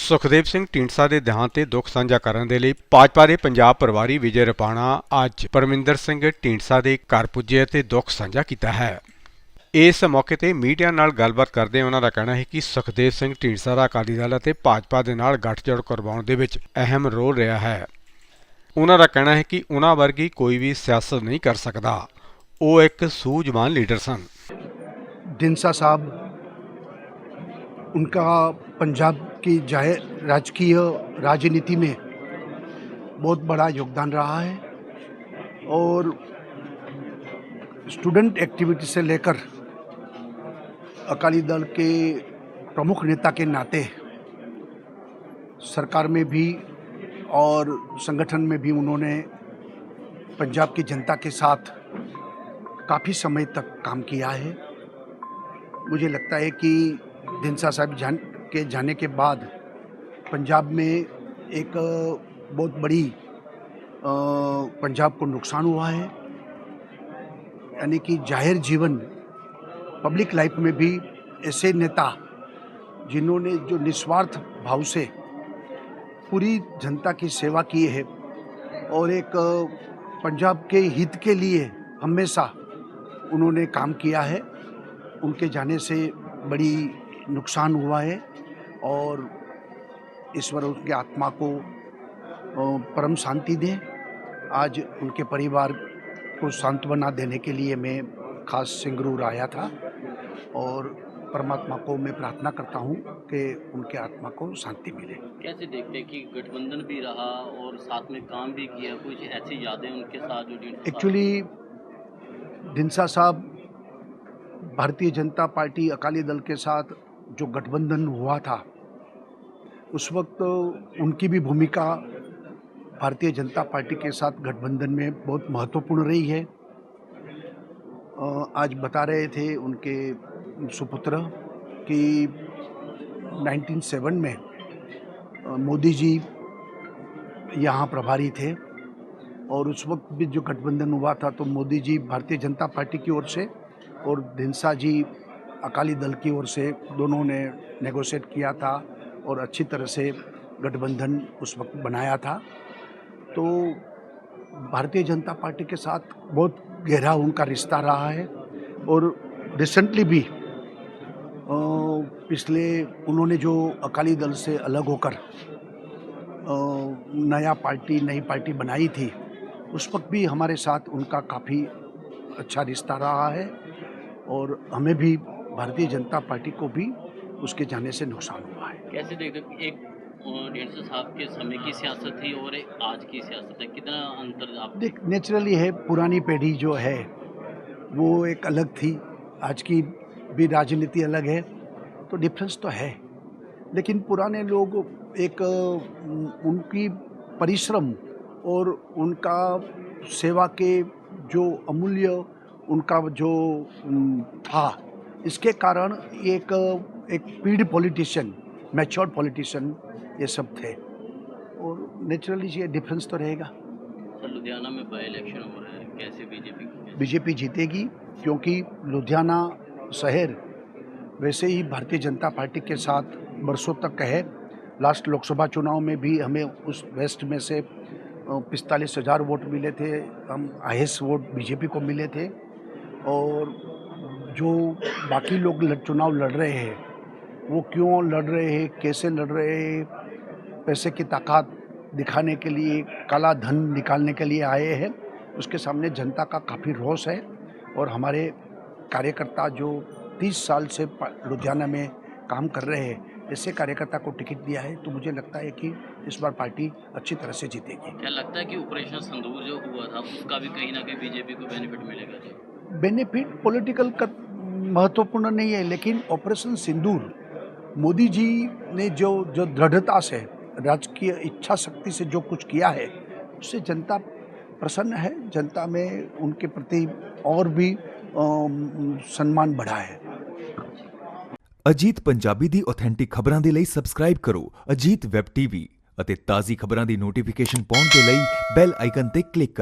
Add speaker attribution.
Speaker 1: ਸੁਖਦੇਵ ਸਿੰਘ ਢੀਂਡਸਾ ਦੇ ਦੇਹਾਂਤ ਤੇ ਦੁੱਖ ਸਾਂਝਾ ਕਰਨ ਦੇ ਲਈ ਭਾਜਪਾ ਦੇ ਪੰਜਾਬ ਪ੍ਰਭਾਰੀ ਵਿਜੇ ਰੁਪਾਣਾ ਅੱਜ ਪਰਮਿੰਦਰ ਸਿੰਘ ਢੀਂਡਸਾ ਦੇ ਘਰ ਪੁੱਜੇ ਅਤੇ ਦੁੱਖ ਸਾਂਝਾ ਕੀਤਾ ਹੈ। ਇਸ ਮੌਕੇ ਤੇ ਮੀਡੀਆ ਨਾਲ ਗੱਲਬਾਤ ਕਰਦੇ ਉਹਨਾਂ ਦਾ ਕਹਿਣਾ ਹੈ ਕਿ ਸੁਖਦੇਵ ਸਿੰਘ ਢੀਂਡਸਾ ਦਾ ਅਕਾਲੀ ਦਲ ਅਤੇ ਭਾਜਪਾ ਦੇ ਨਾਲ ਗੱਠਜੋੜ ਕਰਵਾਉਣ ਦੇ ਵਿੱਚ ਅਹਿਮ ਰੋਲ ਰਿਹਾ ਹੈ। ਉਹਨਾਂ ਦਾ ਕਹਿਣਾ ਹੈ ਕਿ ਉਹਨਾਂ ਵਰਗੀ ਕੋਈ ਵੀ ਸਿਆਸਤ नहीं कर सकता। वो एक सूझवान लीडर सन।
Speaker 2: ढींडसा साहब, उनका पंजाब की राजकीय राजनीति में बहुत बड़ा योगदान रहा है और स्टूडेंट एक्टिविटी से लेकर अकाली दल के प्रमुख नेता के नाते सरकार में भी और संगठन में भी उन्होंने पंजाब की जनता के साथ काफ़ी समय तक काम किया है। मुझे लगता है कि ढींडसा साहब के जाने के बाद पंजाब में एक बहुत बड़ी पंजाब को नुकसान हुआ है, यानी कि जाहिर जीवन पब्लिक लाइफ में भी ऐसे नेता जिन्होंने जो निस्वार्थ भाव से पूरी जनता की सेवा की है और एक पंजाब के हित के लिए हमेशा उन्होंने काम किया है, उनके जाने से बड़ी नुकसान हुआ है और ईश्वर उनकी आत्मा को परम शांति दे। आज उनके परिवार को सांत्वना देने के लिए मैं खास सिंगरूर आया था और परमात्मा को मैं प्रार्थना करता हूँ कि उनके आत्मा को शांति मिले।
Speaker 3: कैसे देखते हैं कि गठबंधन भी रहा और साथ में काम भी किया, कुछ ऐसी यादें उनके साथ जो
Speaker 2: एक्चुअली ढींडसा साहब भारतीय जनता पार्टी अकाली दल के साथ जो गठबंधन हुआ था उस वक्त उनकी भी भूमिका भारतीय जनता पार्टी के साथ गठबंधन में बहुत महत्वपूर्ण रही है। आज बता रहे थे उनके सुपुत्र कि 1907 में मोदी जी यहाँ प्रभारी थे और उस वक्त भी जो गठबंधन हुआ था तो मोदी जी भारतीय जनता पार्टी की ओर से और ढींडसा जी अकाली दल की ओर से दोनों ने नेगोशिएट किया था और अच्छी तरह से गठबंधन उस वक्त बनाया था। तो भारतीय जनता पार्टी के साथ बहुत गहरा उनका रिश्ता रहा है और रिसेंटली भी पिछले उन्होंने जो अकाली दल से अलग होकर नई पार्टी बनाई थी उस वक्त भी हमारे साथ उनका काफ़ी अच्छा रिश्ता रहा है और हमें भी भारतीय जनता पार्टी को भी उसके जाने से नुकसान हुआ है।
Speaker 3: कैसे देखते एक ढींडसा साहब के समय की सियासत थी और एक आज की सियासत है, कितना अंतर आप
Speaker 2: देख नेचुरली है, पुरानी पीढ़ी जो है वो एक अलग थी, आज की भी राजनीति अलग है तो डिफरेंस तो है, लेकिन पुराने लोग एक उनकी परिश्रम और उनका सेवा के जो अमूल्य उनका जो था इसके कारण एक पीढ़ पॉलिटिशियन, मैच्योर्ड पॉलिटिशियन ये सब थे और नेचुरली ये डिफरेंस तो रहेगा।
Speaker 3: सर, लुधियाना में बाई इलेक्शन हो रहा है, कैसे
Speaker 2: बीजेपी जीतेगी क्योंकि लुधियाना शहर वैसे ही भारतीय जनता पार्टी के साथ बरसों तक है। लास्ट लोकसभा चुनाव में भी हमें उस वेस्ट में से 45,000 वोट मिले थे, हम हाईएस्ट वोट बीजेपी को मिले थे और जो बाकी लोग चुनाव लड़ रहे हैं वो क्यों लड़ रहे हैं, कैसे लड़ रहे हैं, पैसे की ताकत दिखाने के लिए, काला धन निकालने के लिए आए हैं, उसके सामने जनता का काफ़ी रोष है और हमारे कार्यकर्ता जो 30 साल से लुधियाना में काम कर रहे हैं ऐसे कार्यकर्ता को टिकट दिया है तो मुझे लगता है कि इस बार पार्टी अच्छी तरह से जीतेगी।
Speaker 3: क्या लगता है कि ऑपरेशन सिंदूर जो हुआ था उसका भी कहीं ना कहीं बीजेपी को बेनिफिट मिलेगा?
Speaker 2: बेनिफिट पॉलिटिकल का महत्वपूर्ण नहीं है, लेकिन ऑपरेशन सिंदूर मोदी जी ने जो दृढ़ता से राजकीय इच्छा शक्ति से जो कुछ किया है उससे जनता प्रसन्न है, जनता में उनके प्रति और भी सम्मान बढ़ा है।
Speaker 4: ਅਜੀਤ ਪੰਜਾਬੀ ਦੀ ਆਥੈਂਟਿਕ ਖਬਰਾਂ ਦੇ ਲਈ ਸਬਸਕ੍ਰਾਈਬ ਕਰੋ ਅਜੀਤ ਵੈਬ ਟੀਵੀ ਅਤੇ ਤਾਜ਼ੀ ਖਬਰਾਂ ਦੀ ਨੋਟੀਫਿਕੇਸ਼ਨ ਪਾਉਣ ਦੇ ਲਈ ਬੈਲ ਆਈਕਨ ਤੇ ਕਲਿੱਕ ਕਰੋ।